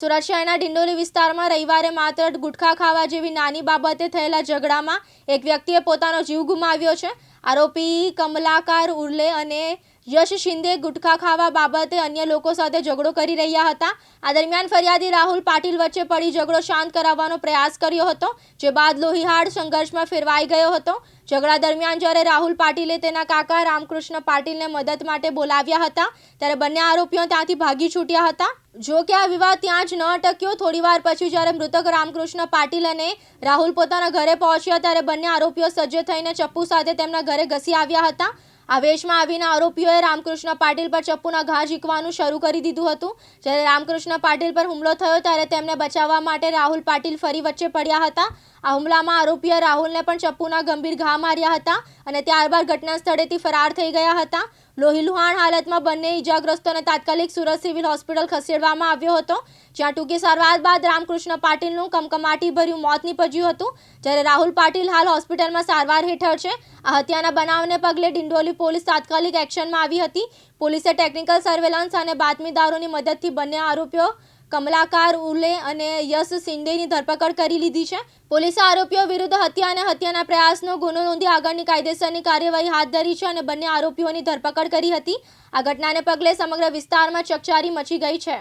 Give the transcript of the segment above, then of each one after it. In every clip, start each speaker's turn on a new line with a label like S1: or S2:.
S1: સુરત શહેરના ડિંડોલી વિસ્તારમાં રવિવારે માત્ર ગુટખા ખાવા જેવી નાની બાબતે થયેલા ઝઘડામાં એક વ્યક્તિએ પોતાનો જીવ ગુમાવ્યો છે। આરોપી કમલાકાર ઉર્લે અને યશ શિંદે ગુટખા ખાવા બાબતે અન્ય લોકો સાથે ઝઘડો કરી રહ્યા હતા। આ દરમિયાન ફરિયાદી રાહુલ પાટીલ વચ્ચે પડી ઝઘડો શાંત કરાવવાનો પ્રયાસ કર્યો હતો, જે બાદ લોહીહાડ સંઘર્ષમાં ફેરવાઈ ગયો હતો। ઝઘડા દરમિયાન જ્યારે રાહુલ પાટીલે તેના કાકા રામકૃષ્ણ પાટીલને મદદ માટે બોલાવ્યા હતા, ત્યારે બંને આરોપીઓ ત્યાંથી ભાગી છૂટ્યા હતા। જો કે આ વિવાદ ત્યાં જ ન અટક્યો। થોડીવાર પછી જ્યારે મૃતક રામકૃષ્ણ પાટીલ અને રાહુલ પોતાના ઘરે પહોંચ્યા, ત્યારે બંને આરોપીઓ સજ્જ થઈને ચપ્પુ સાથે તેમના ઘરે ઘસી આવ્યા હતા। આવેશમાં આવીને આરોપીઓએ રામકૃષ્ણ પાટીલ પર ચપ્પુના ઘા ઝીંકવાનું શરૂ કરી દીધું હતું। જ્યારે રામકૃષ્ણ પાટીલ પર હુમલો થયો ત્યારે તેમને બચાવવા માટે રાહુલ પાટીલ ફરી વચ્ચે પડ્યા હતા। આ હુમલામાં આરોપીએ રાહુલને પણ ચપ્પુના ગંભીર ઘા માર્યા હતા અને ત્યારબાદ ઘટના સ્થળેથી ફરાર થઈ ગયા હતા। લોહીલુહાણ હાલતમાં બંને ઈજાગ્રસ્તોને તાત્કાલિક સુરત સિવિલ હોસ્પિટલ ખસેડવામાં આવ્યો હતો, જ્યાં ટૂંકી સારવાર બાદ રામકૃષ્ણ પાટીલનું કમકમાટીભર્યું મોત નીપજ્યું હતું, જ્યારે રાહુલ પાટીલ હાલ હોસ્પિટલમાં સારવાર હેઠળ છે। આ હત્યાના બનાવને પગલે ડિંડોલી પોલીસ તાત્કાલિક એક્શનમાં આવી હતી। પોલીસે ટેકનિકલ સર્વેલન્સ અને બાતમીદારોની મદદથી બંને આરોપીઓ કમલાકાર ઉર્લે અને યશ શિંદેની ધરપકડ કરી લીધી છે। પોલીસે આરોપીઓ વિરુદ્ધ હત્યા અને હત્યાના પ્રયાસનો ગુનો નોંધી આગળની કાયદેસરની કાર્યવાહી હાથ ધરી છે અને બંને આરોપીઓની ધરપકડ કરી હતી। આ ઘટનાને પગલે સમગ્ર વિસ્તારમાં ચકચારી મચી ગઈ છે।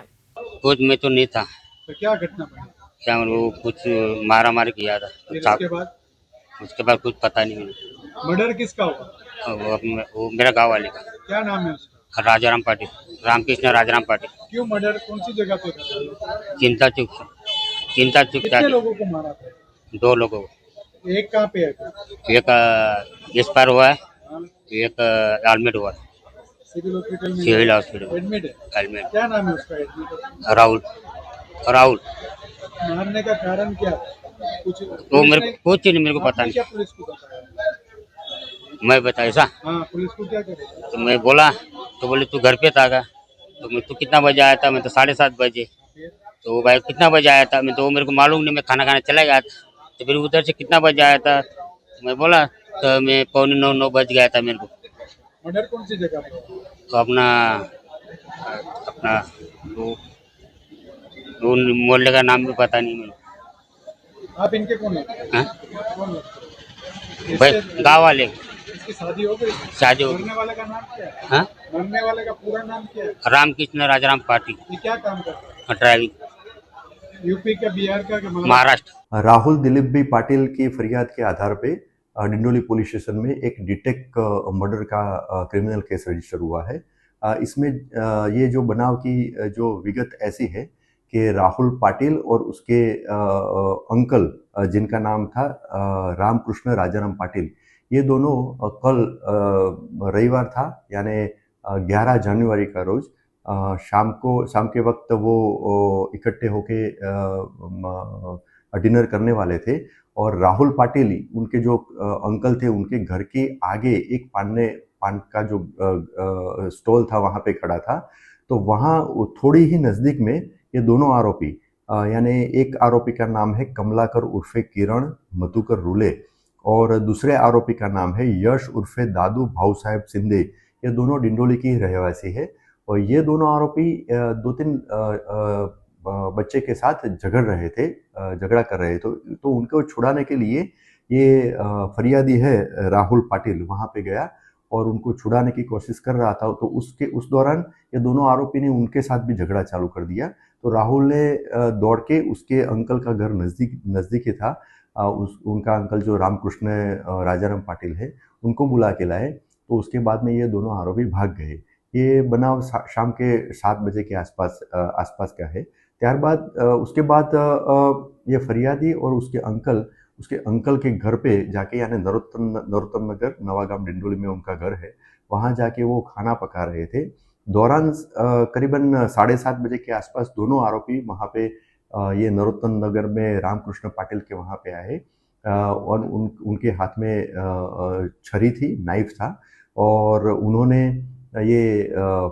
S2: कुछ में तो नहीं था।
S3: तो क्या घटना बनी?
S2: क्या वो कुछ मारा मारी किया था।
S3: फिर उसके बाद
S2: उसके बाद कुछ पता नहीं मुझे।
S3: मर्डर किसका हुआ?
S2: वो मेरा गाँव वाले का
S3: क्या नाम है उसका?
S2: राजाराम पाटिल, रामकृष्ण राजाराम पाटिल।
S3: क्यों मर्डर कौन सी जगह पे करा?
S2: चिंता चुप
S3: कितने लोगों को मारा था?
S2: 2 लोगों को।
S3: एक कहाँ पे है?
S2: एक इस पर हुआ है,
S3: हाँ,
S2: एक आलमेट हुआ है,
S3: सिविल हॉस्पिटल में
S2: सिविल हॉस्पिटल
S3: एडमिट है।
S2: आलमेट।
S3: क्या नाम है उसका एडमिट?
S2: राहुल राहुल
S3: मारने का कारण क्या? कुछ
S2: वो मेरे को कुछ नहीं, मेरे को पता
S3: आपने क्या
S2: नहीं।
S3: पुलिस को बताया?
S2: मैं बताया ऐसा,
S3: हाँ, पुलिस को क्या करे?
S2: तो मैं बोला तो बोले तू घर पे था क्या? तो मैं तू कितना बजे आया था? मैं तो 7:30 बजे।
S3: फिर
S2: तो वो भाई कितना बजे आया था? मैं तो वो मेरे को मालूम नहीं, मैं खाना खाने चला गया था। तो फिर उधर से कितना बजे आया था? तो मैं बोला तो मैं 8:45-9 बज गया था मेरे को।
S3: मर्डर कौन सी जगह पे?
S2: तो अपना अपना वो वो मोहल्ले का नाम भी पता नहीं मेरे
S3: आप इनके कौन लगते हैं?
S2: हाँ?
S3: कौन लगते हैं?
S2: भाई गाँव वाले
S3: इसकी शादी हो गई?
S2: शादी हो गई।
S3: मरने वाले का नाम क्या है?
S2: हाँ?
S3: मरने वाले का पूरा नाम क्या है?
S2: रामकृष्ण राजाराम पाटिल।
S3: ये क्या काम करता
S2: ड्राइविंग,
S3: है? यूपी का, बिहार का कि
S2: महाराष्ट्र।
S4: राहुल दिलीप बी पाटिल की फरियाद के आधार पे डिंडोली पुलिस स्टेशन में एक डिटेक मर्डर का क्रिमिनल केस रजिस्टर हुआ है। इसमें ये जो बनाव की जो विगत ऐसी है कि राहुल पाटिल और उसके अंकल जिनका नाम था रामकृष्ण राजाराम पाटिल, ये दोनों कल रविवार था यानी 11 जनवरी का रोज शाम के वक्त वो इकट्ठे होके डिनर करने वाले थे और राहुल पाटिल उनके जो अंकल थे उनके घर के आगे एक पान का जो स्टॉल था वहाँ पे खड़ा था। तो वहाँ थोड़ी ही नज़दीक में ये दोनों आरोपी यानी एक आरोपी का नाम है कमलाकर उर्फे किरण मधुकर रुले और दूसरे आरोपी का नाम है यश उर्फे दादू भाऊ साहेब सिंधे। ये दोनों डिंडोली की रहवासी है और ये दोनों आरोपी 2-3 बच्चे के साथ झगड़ा कर रहे थे। तो उनको छुड़ाने के लिए ये फरियादी है राहुल पाटिल वहाँ पे गया और उनको छुड़ाने की कोशिश कर रहा था। तो उस दौरान ये दोनों आरोपी ने उनके साथ भी झगड़ा चालू कर दिया। तो राहुल ने दौड़ के उसके अंकल का घर नज़दीक ही था, उनका अंकल जो रामकृष्ण राजाराम पाटिल है उनको बुला के लाए। तो उसके बाद में ये दोनों आरोपी भाग गए। ये बनाव शाम के 7 बजे के आसपास का है। त्यारबाद उसके बाद ये फरियादी और उसके अंकल के घर पे जाके यानी नरोत्तम नगर नवागाम डिंडोली में उनका घर है, वहाँ जाके वो खाना पका रहे थे। दौरान करीबन 7:30 बजे के आसपास दोनों आरोपी वहाँ पे ये नरोत्तम नगर में रामकृष्ण पाटिल के वहाँ पे आए और उनके हाथ में छरी थी, नाइफ था और उन्होंने ये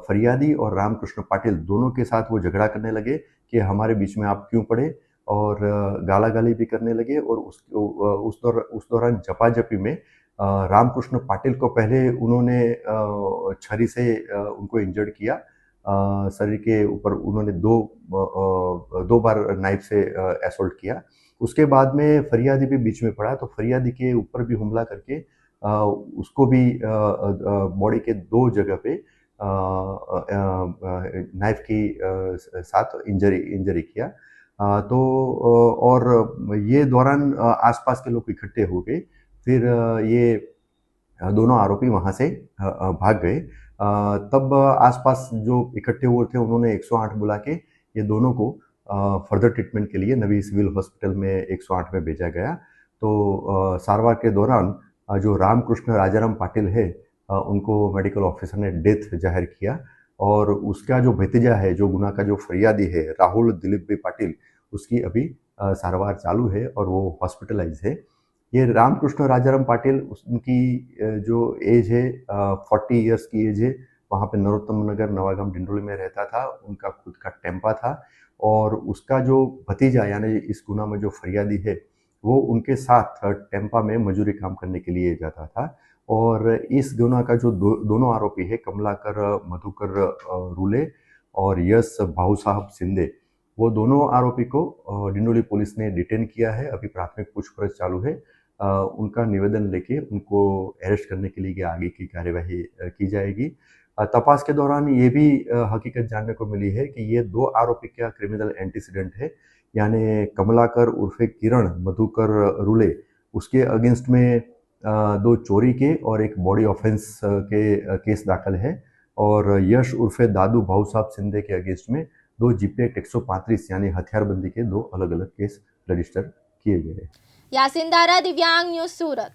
S4: फरियादी और रामकृष्ण पाटिल दोनों के साथ वो झगड़ा करने लगे कि हमारे बीच में आप क्यों पड़े और गाला-गाली भी करने लगे। और उस दौरान झपाझपी में रामकृष्ण पाटिल को पहले उन्होंने छरी से उनको इंजर्ड किया शरीर के ऊपर उन्होंने दो बार नाइफ से असॉल्ट किया। उसके बाद में फरियादी भी बीच में पड़ा, तो फरियादी के ऊपर भी हमला करके उसको भी बॉडी के 2 जगह पे नाइफ की साथ इंजरी किया। तो और ये दौरान आसपास के लोग इकट्ठे हो गए। फिर ये दोनों आरोपी वहाँ से भाग गए। तब आसपास जो इकट्ठे हुए थे उन्होंने 108 बुला के ये दोनों को फर्दर ट्रीटमेंट के लिए नवी सिविल हॉस्पिटल में 108 में भेजा गया। तो सारवार के दौरान जो रामकृष्ण राजाराम पाटिल है उनको मेडिकल ऑफिसर ने डेथ जाहिर किया, और उसका जो भतीजा है, जो गुना का जो फरियादी है राहुल दिलीप बी पाटिल, उसकी अभी सारवार चालू है और वो हॉस्पिटलाइज है। ये रामकृष्ण राजाराम पाटिल, उनकी जो एज है 40 इयर्स की एज है। वहाँ पे नरोत्तम नगर नवागाम डिंडोली में रहता था। उनका खुद का टेम्पा था, और उसका जो भतीजा यानी इस गुना में जो फरियादी है वो उनके साथ टेम्पा में मजूरी काम करने के लिए जाता था। और इस गुना का जो दोनों आरोपी है, कमलाकर मधुकर रूले और यश भाऊ साहब सिंधे, वो दोनों आरोपी को डिंडोली पुलिस ने डिटेन किया है। अभी प्राथमिक पूछपरछ चालू है। उनका निवेदन लेके उनको अरेस्ट करने के लिए आगे की कार्यवाही की जाएगी। तपास के दौरान ये भी हकीकत जानने को मिली है कि ये 2 आरोपी का क्रिमिनल एंटीसीडेंट है, यानी कमलाकर उर्फे किरण मधुकर रूले, उसके अगेंस्ट में 2 चोरी के और 1 बॉडी ऑफेंस के केस दाखिल है, और यश उर्फे दादू भाऊ साहब सिंधे के अगेंस्ट में 2 जीपी एक्ट 135 यानी हथियारबंदी के 2 अलग अलग केस रजिस्टर किए गए।
S1: यासिन दारा, दिव्यांग न्यूज़, सूरत।